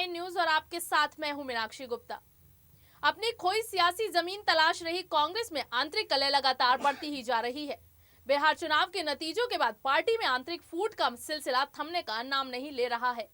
9 news और आपके साथ मैं हूं मीनाक्षी गुप्ता। अपनी खोई सियासी जमीन तलाश रही कांग्रेस में आंतरिक कलह लगातार बढ़ती ही जा रही है। बिहार चुनाव के नतीजों के बाद पार्टी में आंतरिक फूट का सिलसिला थमने का नाम नहीं ले रहा है।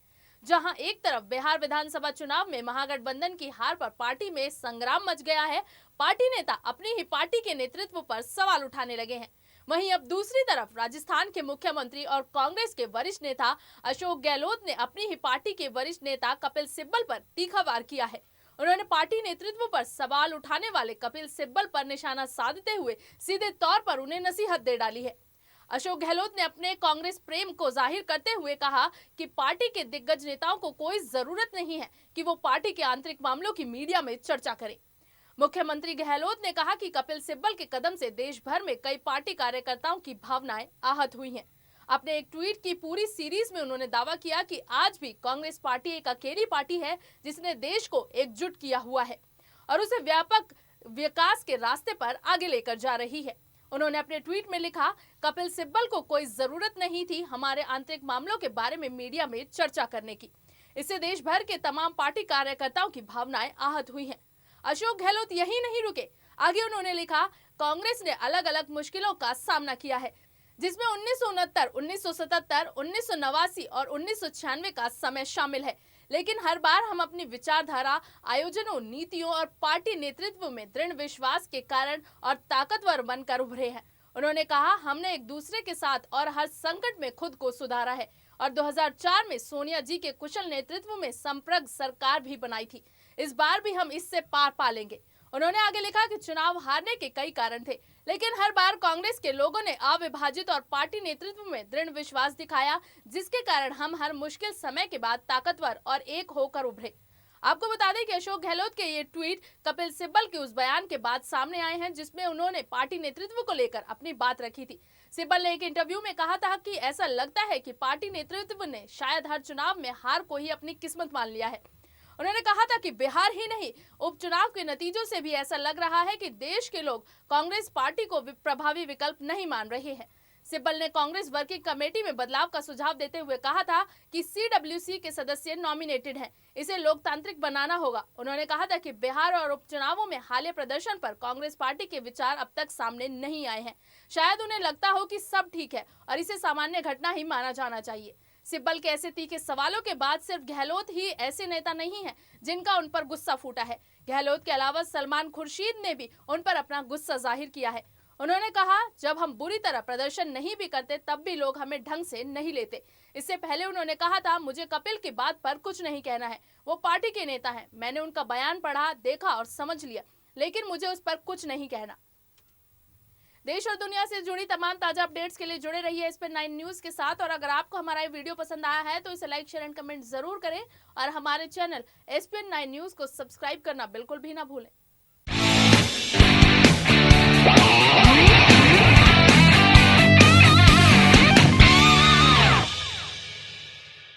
जहां एक तरफ बिहार विधानसभा चुनाव में महागठबंधन की हार पर पार्टी में संग्राम मच गया है, पार्टी नेता अपनी ही पार्टी के नेतृत्व पर सवाल उठाने लगे हैं। वहीं अब दूसरी तरफ राजस्थान के मुख्यमंत्री और कांग्रेस के वरिष्ठ नेता अशोक गहलोत ने अपनी ही पार्टी के वरिष्ठ नेता कपिल सिब्बल पर तीखा वार किया है। उन्होंने पार्टी नेतृत्व पर सवाल उठाने वाले कपिल सिब्बल पर निशाना साधते हुए सीधे तौर पर उन्हें नसीहत दे डाली है। अशोक गहलोत ने अपने कांग्रेस प्रेम को जाहिर करते हुए कहा कि पार्टी के दिग्गज नेताओं को कोई जरूरत नहीं है कि वो पार्टी के आंतरिक मामलों की मीडिया में चर्चा करें। मुख्यमंत्री गहलोत ने कहा कि कपिल सिब्बल के कदम से देश भर में कई पार्टी कार्यकर्ताओं की भावनाएं आहत हुई हैं। अपने एक ट्वीट की पूरी सीरीज में उन्होंने दावा किया कि आज भी कांग्रेस पार्टी एक अकेली पार्टी है जिसने देश को एकजुट किया हुआ है और उसे व्यापक विकास के रास्ते पर आगे लेकर जा रही है। उन्होंने अपने ट्वीट में लिखा, कपिल सिब्बल को कोई जरूरत नहीं थी हमारे आंतरिक मामलों के बारे में मीडिया में चर्चा करने की। इससे देश भर के तमाम पार्टी कार्यकर्ताओं की भावनाएं आहत हुई हैं। अशोक गहलोत यही नहीं रुके, आगे उन्होंने लिखा, कांग्रेस ने अलग अलग मुश्किलों का सामना किया है जिसमें 1969, 1977, 1989 और 1996 का समय शामिल है, लेकिन हर बार हम अपनी विचारधारा, आयोजनों, नीतियों और पार्टी नेतृत्व में दृढ़ विश्वास के कारण और ताकतवर बनकर उभरे हैं। उन्होंने कहा, हमने एक दूसरे के साथ और हर संकट में खुद को सुधारा है और 2004 में सोनिया जी के कुशल नेतृत्व में संप्रग सरकार भी बनाई थी। इस बार भी हम इससे पार पा लेंगे। उन्होंने आगे लिखा कि चुनाव हारने के कई कारण थे, लेकिन हर बार कांग्रेस के लोगों ने अविभाजित और पार्टी नेतृत्व में दृढ़ विश्वास दिखाया, जिसके कारण हम हर मुश्किल समय के बाद ताकतवर और एक होकर उभरे। आपको बता दें कि अशोक गहलोत के ये ट्वीट कपिल सिब्बल के उस बयान के बाद सामने आए हैं जिसमें उन्होंने पार्टी नेतृत्व को लेकर अपनी बात रखी थी। सिब्बल ने एक इंटरव्यू में कहा था कि ऐसा लगता है कि पार्टी नेतृत्व ने शायद हर चुनाव में हार को ही अपनी किस्मत मान लिया है। उन्होंने कहा था कि बिहार ही नहीं, उपचुनाव के नतीजों से भी ऐसा लग रहा है कि देश के लोग कांग्रेस पार्टी को प्रभावी विकल्प नहीं मान रहे हैं। सिब्बल ने कांग्रेस वर्किंग कमेटी में बदलाव का सुझाव देते हुए कहा था कि सीडब्ल्यूसी के सदस्य नॉमिनेटेड हैं, इसे लोकतांत्रिक बनाना होगा। उन्होंने कहा था कि बिहार और उपचुनावों में हालिया प्रदर्शन पर कांग्रेस पार्टी के विचार अब तक सामने नहीं आए हैं। शायद उन्हें लगता हो कि सब ठीक है और इसे सामान्य घटना ही माना जाना चाहिए। सिब्बल के ऐसे तीखे सवालों के बाद सिर्फ गहलोत ही ऐसे नेता नहीं है जिनका उन पर गुस्सा फूटा है। गहलोत के अलावा सलमान खुर्शीद ने भी उन पर अपना गुस्सा जाहिर किया है। उन्होंने कहा, जब हम बुरी तरह प्रदर्शन नहीं भी करते तब भी लोग हमें ढंग से नहीं लेते। इससे पहले उन्होंने कहा था, मुझे कपिल की बात पर कुछ नहीं कहना है, वो पार्टी के नेता हैं, मैंने उनका बयान पढ़ा, देखा और समझ लिया, लेकिन मुझे उस पर कुछ नहीं कहना। देश और दुनिया से जुड़ी तमाम ताजा अपडेट्स के लिए जुड़े रहिए SPN9 न्यूज के साथ। और अगर आपको हमारा ये वीडियो पसंद आया है तो इसे लाइक, शेयर एंड कमेंट जरूर करें और हमारे चैनल SPN9 न्यूज को सब्सक्राइब करना बिल्कुल भी ना भूलें।